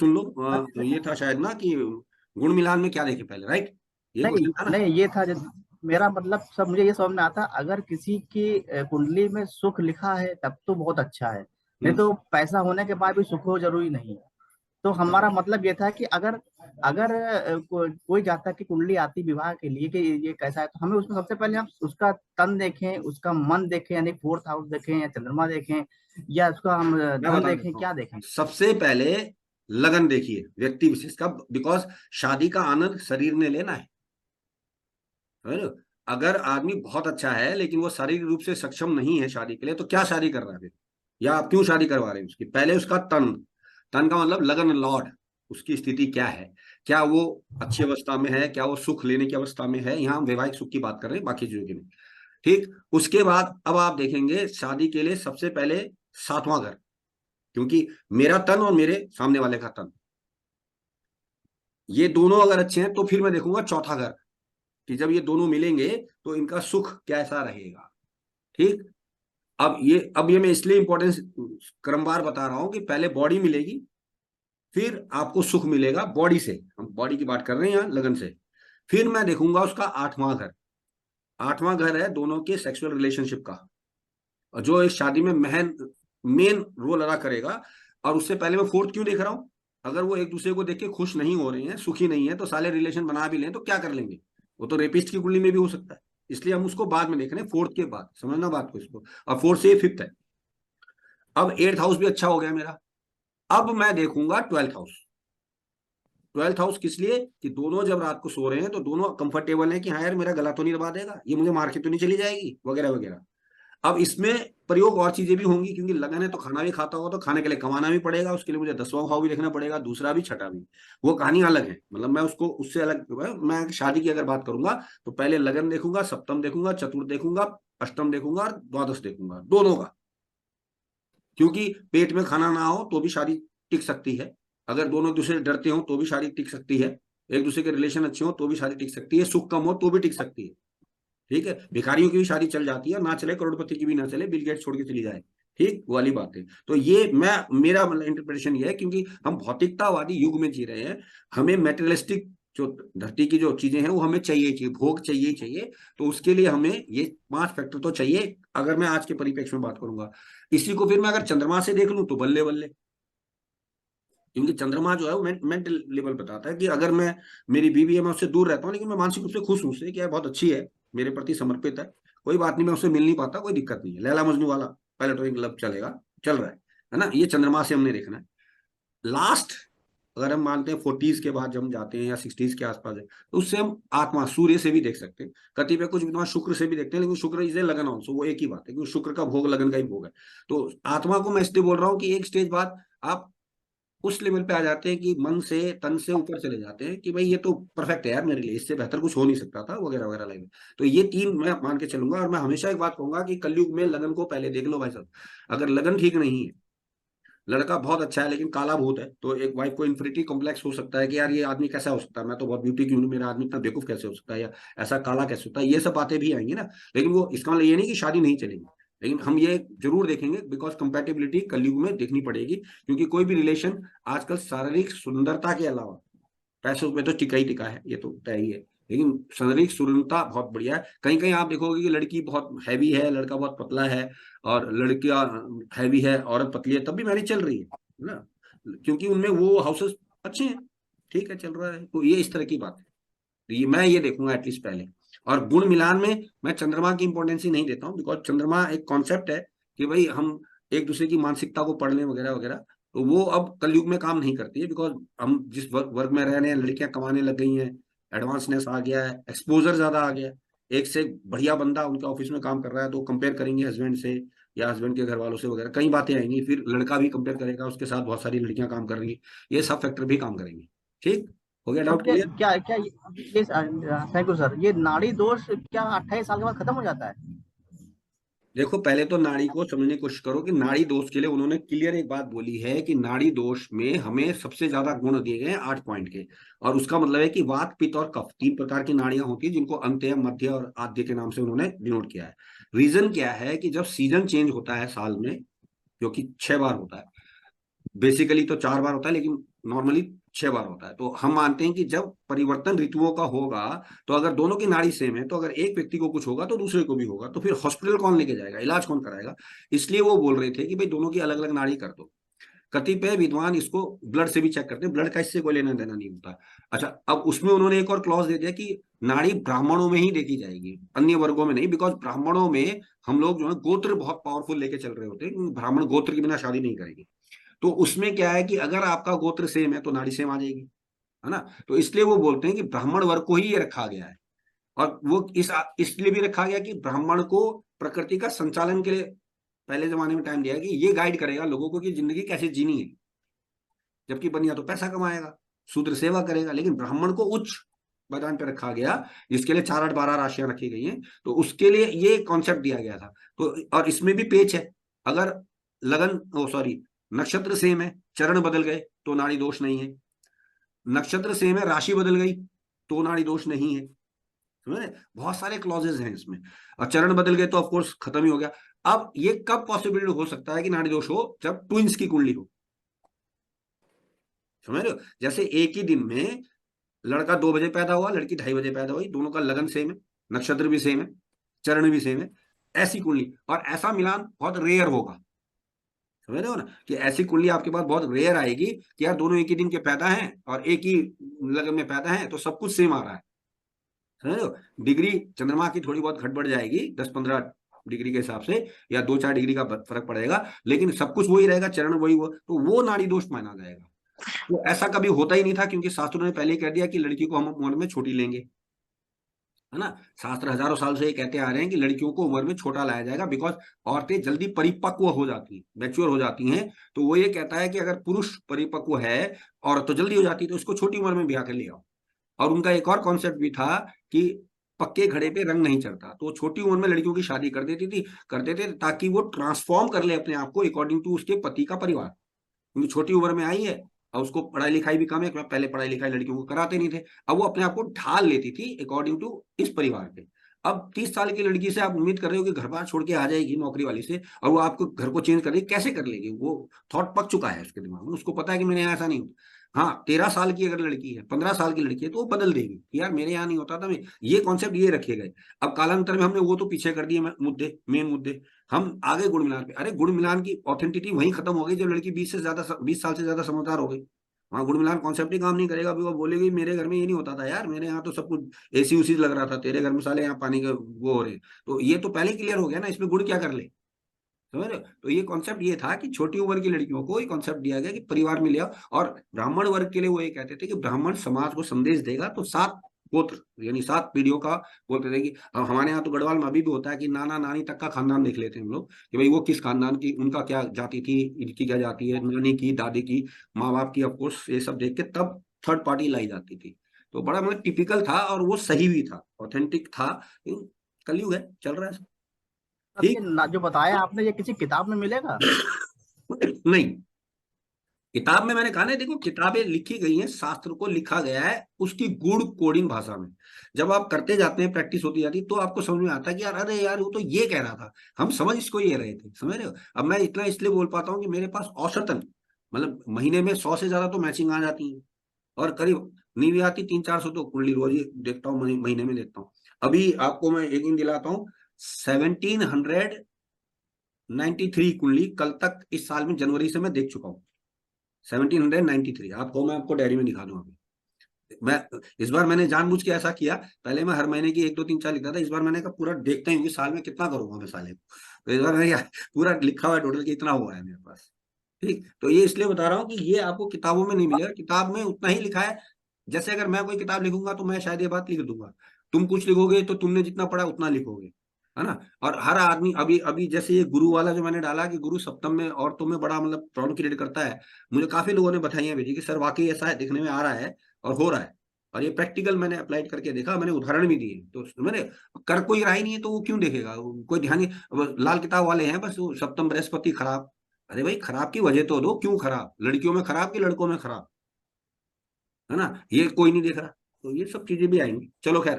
सुन लो। तो अच्छा। ये था शायद ना कि गुण मिलान में क्या देखे पहले, राइट? ये नहीं क्वेश्चन था ना। नहीं, ये था मेरा मतलब सब मुझे ये समझ में आता, अगर किसी की कुंडली में सुख लिखा है तब तो बहुत अच्छा है, नहीं हम्म। तो पैसा होने के बाद भी सुख हो जरूरी नहीं है। तो हमारा मतलब ये था कि अगर अगर कोई जातक की कुंडली आती विवाह के लिए कि ये कैसा है, तो हमें उसमें सबसे पहले हम उसका तन देखें, उसका मन देखें, यानी फोर्थ हाउस देखें या चंद्रमा देखें, या उसका हम मैं धन बता देखें, देता हूँ। क्या देखें? सबसे पहले लगन देखिए व्यक्ति विशेष का, बिकॉज शादी का आनंद शरीर ने लेना है ना? अगर आदमी बहुत अच्छा है लेकिन वो शारीरिक रूप से सक्षम नहीं है शादी के लिए, तो क्या शादी कर रहा है फिर? या आप क्यों शादी करवा रहे हैं उसकी? पहले उसका तन, तन का मतलब लगन लॉर्ड, उसकी स्थिति क्या है, क्या वो अच्छी अवस्था में है, क्या वो सुख लेने की अवस्था में है। यहाँ हम वैवाहिक सुख की बात कर रहे हैं, बाकी चीजों की नहीं। ठीक। उसके बाद अब आप देखेंगे शादी के लिए सबसे पहले सातवां घर, क्योंकि मेरा तन और मेरे सामने वाले का तन, ये दोनों अगर अच्छे हैं तो फिर मैं देखूंगा चौथा घर, कि जब ये दोनों मिलेंगे तो इनका सुख कैसा रहेगा। ठीक। अब ये मैं इसलिए इंपॉर्टेंस क्रमवार बता रहा हूं कि पहले बॉडी मिलेगी, फिर आपको सुख मिलेगा बॉडी से, हम बॉडी की बात कर रहे हैं यहाँ लगन से। फिर मैं देखूंगा उसका आठवां घर। आठवां घर है दोनों के सेक्सुअल रिलेशनशिप का, और जो इस शादी में मेन रोल अदा करेगा। और उससे पहले मैं फोर्थ क्यों देख रहा हूं? अगर वो एक दूसरे को देख के खुश नहीं हो रहे हैं, सुखी नहीं है, तो साले रिलेशन बना भी लें तो क्या कर लेंगे? वो तो रेपिस्ट की कुंडली में भी हो सकता है। इसलिए हम उसको बाद में देख रहे हैं, फोर्थ के बाद, समझना बात को इसको। और फोर्थ से ये फिफ्थ है। अब एट्थ हाउस भी अच्छा हो गया मेरा। अब मैं देखूंगा ट्वेल्थ हाउस। ट्वेल्थ हाउस किस लिए? कि दोनों जब रात को सो रहे हैं तो दोनों कंफर्टेबल है कि हाँ यार मेरा गला तो नहीं दबा देगा, ये मुझे मार के तो नहीं चली जाएगी, वगैरह वगैरह। अब इसमें प्रयोग और चीजें भी होंगी, क्योंकि लगन है तो खाना भी खाता होगा, तो खाने के लिए कमाना भी पड़ेगा, उसके लिए मुझे 10वां भाव भी देखना पड़ेगा, दूसरा भी छठा भी। वो कहानी अलग है, मतलब मैं उसको उससे अलग, मैं शादी की अगर बात करूंगा तो पहले लगन देखूंगा, सप्तम देखूंगा, चतुर्थ देखूंगा, अष्टम देखूंगा और द्वादश देखूंगा दोनों का। क्योंकि पेट में खाना ना हो तो भी शादी टिक सकती है, अगर दोनों एक दूसरे से डरते हो तो भी शादी टिक सकती है, एक दूसरे के रिलेशन अच्छे हो तो भी शादी टिक सकती है, सुख कम हो तो भी टिक सकती है। ठीक है, भिखारियों की भी शादी चल जाती है, ना चले करोड़पति की भी ना चले, बिल गेट्स छोड़ के चली जाए। ठीक, वो वाली बात है। तो ये मैं, मेरा मतलब इंटरप्रिटेशन ये है, क्योंकि हम भौतिकतावादी युग में जी रहे हैं, हमें मेटेरियलिस्टिक जो धरती की जो चीजें हैं वो हमें चाहिए, चाहिए भोग चाहिए ही चाहिए। तो उसके लिए हमें ये 5 फैक्टर तो चाहिए, अगर मैं आज के परिप्रेक्ष्य में बात करूंगा। इसी को फिर मैं अगर चंद्रमा से देख लूं तो बल्ले बल्ले, क्योंकि चंद्रमा जो है वो मेंटल लेवल बताता है कि अगर मैं, मेरी बीवी है, मैं उससे दूर रहता हूँ लेकिन मैं मानसिक रूप से खुश हूँ उससे, कि यार बहुत अच्छी है, मेरे प्रति समर्पित है, कोई बात नहीं, मैं उससे मिल नहीं पाता, कोई दिक्कत नहीं है, लैला मजनू वाला प्लेटोनिक लव चलेगा, चल रहा है ना? ये चंद्रमा से हमने देखना है। लास्ट, अगर हम मानते हैं 40s के बाद जब हम जाते हैं या 60s के आसपास है, तो उससे हम आत्मा सूर्य से भी देख सकते हैं, कतिपय कुछ विद्वान शुक्र से भी देखते हैं, लेकिन शुक्र इसे लगन ऑल्सो, वो एक ही बात है, क्योंकि शुक्र का भोग लगन का ही भोग है। तो आत्मा को मैं इसलिए बोल रहा हूँ कि एक स्टेज बाद आप उस लेवल पे आ जाते हैं कि मन से तन से ऊपर चले जाते हैं कि भाई ये तो परफेक्ट है यार, मेरे लिए इससे बेहतर कुछ हो नहीं सकता था, वगैरह वगैरह लाइन। तो ये 3 मैं मान के चलूंगा, और मैं हमेशा एक बात कहूंगा कि कलयुग में लगन को पहले देख लो भाई साहब। अगर लगन ठीक नहीं है, लड़का बहुत अच्छा है लेकिन काला भूत है, तो एक वाइफ को इन्फिनिटी कॉम्प्लेक्स हो सकता है कि यार ये आदमी कैसा हो सकता है, मैं तो बहुत ब्यूटी क्यों हूँ, मेरा आदमी इतना बेवकूफ कैसे हो सकता है, या ऐसा काला कैसे होता है, ये सब बातें भी आएंगी ना। लेकिन वो इसका मतलब ये नहीं कि शादी नहीं चलेगी, लेकिन हम ये जरूर देखेंगे, बिकॉज कंपेटेबिलिटी कलयुग में देखनी पड़ेगी, क्योंकि कोई भी रिलेशन आजकल शारीरिक सुंदरता के अलावा, पैसों में तो टिका ही टिका है, ये तो तय ही है, लेकिन शारीरिक सुंदरता बहुत बढ़िया है। कहीं कहीं आप देखोगे कि लड़की बहुत हैवी है, लड़का बहुत पतला है, और लड़कियां हैवी है, औरत पतली है, तब भी मैरिज चल रही है ना, क्योंकि उनमें वो हाउसेस अच्छे हैं, ठीक है, चल रहा है। तो ये इस तरह की बात है। तो ये मैं ये देखूंगा एटलीस्ट पहले। और गुण मिलान में मैं चंद्रमा की इंपॉर्टेंस ही नहीं देता हूँ, बिकॉज चंद्रमा एक कॉन्सेप्ट है कि भाई हम एक दूसरे की मानसिकता को पढ़ लें, वगैरह वगैरह। तो वो अब कलयुग में काम नहीं करती है, बिकॉज हम जिस वर्ग में रह रहे हैं, लड़कियां कमाने लग गई हैं, एडवांसनेस आ गया है, एक्सपोजर ज्यादा आ गया है, एक से एक बढ़िया बंदा उनके ऑफिस में काम कर रहा है, तो कंपेयर करेंगे हस्बैंड से या हस्बैंड के घर वालों से, वगैरह कई बातें आएंगी, फिर लड़का भी कंपेयर करेगा, उसके साथ बहुत सारी लड़कियां काम कर रही हैं, ये सब फैक्टर भी काम करेंगे। ठीक, हो गया तो डाउट क्या क्लियर? क्या क्या ये थैंक यू सर, ये नाड़ी दोष क्या 28 साल के बाद खत्म हो जाता है? देखो, पहले तो नाड़ी को समझने की कोशिश करो कि नाड़ी दोष के लिए उन्होंने क्लियर एक बात बोली है कि नाड़ी दोष में हमें सबसे ज्यादा गुण दिए गए हैं 8 पॉइंट के। और उसका मतलब है कि वात, पित्त और कफ 3 प्रकार की नाड़ियां होती है, जिनको अंत्य, मध्य और आद्य के नाम से उन्होंने डिनोट किया है। रीजन क्या है कि जब सीजन चेंज होता है साल में, जो कि 6 बार होता है, बेसिकली तो 4 बार होता है, लेकिन नॉर्मली 6 बार होता है। तो हम मानते हैं कि जब परिवर्तन ऋतुओं का होगा, तो अगर दोनों की नाड़ी सेम है, तो अगर एक व्यक्ति को कुछ होगा तो दूसरे को भी होगा, तो फिर हॉस्पिटल कौन लेके जाएगा, इलाज कौन कराएगा। इसलिए वो बोल रहे थे कि भाई दोनों की अलग अलग नाड़ी कर दो। कतिपय विद्वान इसको ब्लड से भी चेक करते हैं, ब्लड का इससे कोई लेना देना नहीं होता। अच्छा, अब उसमें उन्होंने एक और क्लॉज दे दिया कि नाड़ी ब्राह्मणों में ही देखी जाएगी, अन्य वर्गों में नहीं, बिकॉज ब्राह्मणों में हम लोग जो है गोत्र बहुत पावरफुल लेके चल रहे होते हैं, ब्राह्मण गोत्र के बिना शादी नहीं करेंगे। तो उसमें क्या है कि अगर आपका गोत्र सेम है तो नाड़ी सेम आ जाएगी, है ना। तो इसलिए वो बोलते हैं कि ब्राह्मण वर्ग को ही ये रखा गया है। और वो इसलिए भी रखा गया कि ब्राह्मण को प्रकृति का संचालन के लिए पहले जमाने में टाइम दिया है कि ये गाइड करेगा लोगों को कि जिंदगी कैसे जीनी है। जबकि बनिया तो पैसा कमाएगा, शूद्र सेवा करेगा, लेकिन ब्राह्मण को उच्च मैदान पर रखा गया, जिसके लिए 4 8 12 राशियां रखी गई हैं। तो उसके लिए ये कॉन्सेप्ट दिया गया था। तो और इसमें भी पेच है, अगर लगन ओ सॉरी नक्षत्र सेम है, चरण बदल गए तो नाड़ी दोष नहीं है। नक्षत्र सेम है, राशि बदल गई तो नाड़ी दोष नहीं है। समझ रहे? बहुत सारे क्लॉजेज हैं इसमें। और चरण बदल गए तो ऑफकोर्स खत्म ही हो गया। अब ये कब पॉसिबिलिटी हो सकता है कि नाड़ी दोष हो, जब ट्विंस की कुंडली हो। समझ रहे हो? जैसे एक ही दिन में लड़का 2 बजे पैदा हुआ, लड़की 2:30 बजे पैदा हुई, दोनों का लगन सेम है, नक्षत्र भी सेम है, चरण भी सेम है, ऐसी कुंडली। और ऐसा मिलान बहुत रेयर होगा। समझ रहे हो ना, कि ऐसी कुंडली आपके पास बहुत रेयर आएगी कि यार दोनों एक ही दिन के पैदा हैं और एक ही लगन में पैदा हैं, तो सब कुछ सेम आ रहा है। समझ रहे हो? डिग्री चंद्रमा की थोड़ी बहुत घट बढ़ जाएगी 10 15 डिग्री के हिसाब से, या 2 4 डिग्री का फर्क पड़ेगा, लेकिन सब कुछ वही रहेगा, चरण वही हुआ, तो वो नाड़ी दोष माना जाएगा। तो ऐसा कभी होता ही नहीं था, क्योंकि शास्त्रों ने पहले ही कह दिया कि लड़की को हम उम्र में छोटी लेंगे, है ना। शास्त्र हजारों साल से ये कहते आ रहे हैं कि लड़कियों को उम्र में छोटा लाया जाएगा, बिकॉज औरतें जल्दी परिपक्व हो जाती हैं, मैच्योर हो जाती हैं। तो वो ये कहता है कि अगर पुरुष परिपक्व है, औरत तो जल्दी हो जाती है, तो उसको छोटी उम्र में ब्याह कर ले आओ। और उनका एक और कॉन्सेप्ट भी था कि पक्के घड़े पे रंग नहीं चढ़ता, तो छोटी उम्र में लड़कियों की शादी कर देती थी, कर देते थे, ताकि वो ट्रांसफॉर्म कर ले अपने आप को अकॉर्डिंग टू उसके पति का परिवार। क्योंकि छोटी उम्र में आई है और उसको पढ़ाई लिखाई भी कम है, पहले पढ़ाई लिखाई लड़कियों को कराते नहीं थे, अब वो अपने आप को ढाल लेती थी अकॉर्डिंग टू इस परिवार पे। अब 30 साल की लड़की से आप उम्मीद कर रहे हो कि घर बार छोड़ के आ जाएगी नौकरी वाली से, और वो आपको घर को चेंज कर देगी, कैसे कर लेगी। वो थॉट पक चुका है उसके दिमाग में, उसको पता है कि मेरे यहाँ ऐसा नहीं होता। हाँ, 13 साल की अगर लड़की है, 15 साल की लड़की है, तो वो बदल देगी कि यार मेरे यहाँ नहीं होता था। मैं ये कॉन्सेप्ट ये रखे गए। अब कालांतर में हमने वो तो पीछे कर दिए मुद्दे, मेन मुद्दे। हम आगे गुण मिलान पे, अरे गुण मिलान की ऑथेंटिटी वहीं खत्म हो गई जब लड़की 20 साल से ज्यादा समझदार हो गई। वहां गुण मिलान कॉन्सेप्ट ही काम नहीं करेगा। अभी वो बोलेगी मेरे घर में ये नहीं होता था यार, मेरे यहाँ तो सब कुछ एसी उसी लग रहा था, तेरे घर में साले यहाँ पानी के वो हो रहे हैं। तो ये तो पहले क्लियर हो गया ना, इसमें गुण क्या कर ले। समझ रहे हो? तो ये कॉन्सेप्ट ये था कि छोटी उम्र की लड़कियों को ये कॉन्सेप्ट दिया गया कि परिवार में ले आओ। और ब्राह्मण वर्ग के लिए वो ये कहते थे कि ब्राह्मण समाज को संदेश देगा, तो 7 गोत्र यानी 7 पीढ़ियों का बोलते थे। कि अब हमारे यहाँ तो गढ़वाल में अभी भी होता है कि नाना नानी तक का खानदान देख लेते हैं हम लोग, कि भाई वो किस खानदान की, उनका क्या जाति थी, इनकी क्या जाति है, नानी की, दादी की, माँ बाप की, ऑफकोर्स ये सब देख के तब थर्ड पार्टी लाई जाती थी। तो बड़ा मतलब टिपिकल था, और वो सही भी था, ऑथेंटिक था। कलयुग है, चल रहा है। अब ये ठीक। जो बताया आपने, ये किसी किताब में मिलेगा? नहीं, किताब में मैंने कहा ना, देखो किताबें लिखी गई हैं, शास्त्र को लिखा गया है उसकी गुड़ कोडिंग भाषा में। जब आप करते जाते हैं, प्रैक्टिस होती जाती है, तो आपको समझ में आता है कि यार अरे यार वो तो ये कह रहा था, हम समझ इसको ये रहे थे। समझ रहे हो? अब मैं इतना इसलिए बोल पाता हूँ कि मेरे पास औसतन मतलब महीने में 100 से ज्यादा तो मैचिंग आ जाती है, और करीब नहीं भी आती 300 400 तो कुंडली रोज ही देखता हूँ, महीने में देखता हूँ। अभी आपको मैं एक दिन दिलाता हूँ, 1793 कुंडली कल तक इस साल में जनवरी से मैं देख चुका हूँ। 1793 आपको, मैं आपको डायरी में दिखा दूं अभी। मैं इस बार मैंने जानबूझ के ऐसा किया, पहले मैं हर महीने की 1 2 3 4 लिखता था, इस बार मैंने कहा पूरा देखता ही कि साल में कितना करूंगा मैं साले को। तो इस बार मैंने पूरा लिखा हुआ है टोटल कि इतना हुआ है मेरे पास। ठीक, तो ये इसलिए बता रहा हूँ कि ये आपको किताबों में नहीं मिलेगा। किताब में उतना ही लिखा है, जैसे अगर मैं कोई किताब लिखूंगा तो मैं शायद ये बात लिख दूंगा, तुम कुछ लिखोगे तो तुमने जितना पढ़ा उतना लिखोगे, है ना। और हर आदमी अभी अभी जैसे ये गुरु वाला जो मैंने डाला कि गुरु सप्तम में औरतों में बड़ा मतलब प्रॉब्लम क्रिएट करता है, मुझे काफी लोगों ने बधाइयां भेजी कि सर वाकई ऐसा है, दिखने में आ रहा है और हो रहा है। और ये प्रैक्टिकल मैंने अप्लाइड करके देखा, मैंने उदाहरण भी दिए, तो मैंने कर कोई रहा ही नहीं है, तो वो क्यों देखेगा, कोई ध्यान नहीं। अब लाल किताब वाले हैं बस, वो सप्तम बृहस्पति खराब। अरे भाई खराब की वजह तो दो, क्यों खराब, लड़कियों में खराब कि लड़कों में खराब, है ना, ये कोई नहीं देख रहा। तो ये सब चीजें भी आएंगी। चलो खैर।